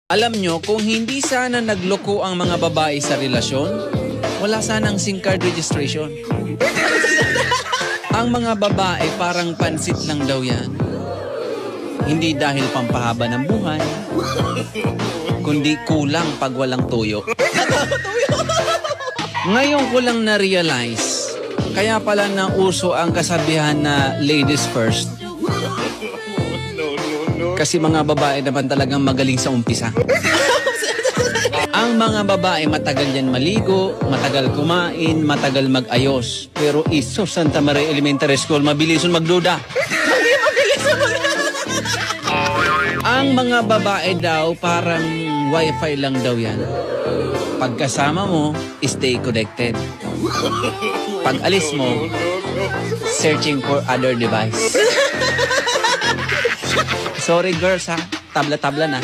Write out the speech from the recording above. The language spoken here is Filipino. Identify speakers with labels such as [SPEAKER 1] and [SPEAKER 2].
[SPEAKER 1] Alam nyo, kung hindi sana nagloko ang mga babae sa relasyon, wala sanang SIM card registration. Ang mga babae parang pansit lang daw yan. Hindi dahil pampahaba ng buhay, kundi kulang pag walang tuyo. Ngayon ko lang na-realize, kaya pala nauso ang kasabihan na ladies first. Kasi mga babae naman talagang magaling sa umpisa. Ang mga babae matagal yan maligo, matagal kumain, matagal mag-ayos. Pero iso Santa Maria Elementary School, mabilison magduda. Ang mga babae daw parang wifi lang daw yan. Pagkasama mo, stay connected. Pag alis mo, searching for other device. Sorry girls ha, tabla-tabla na.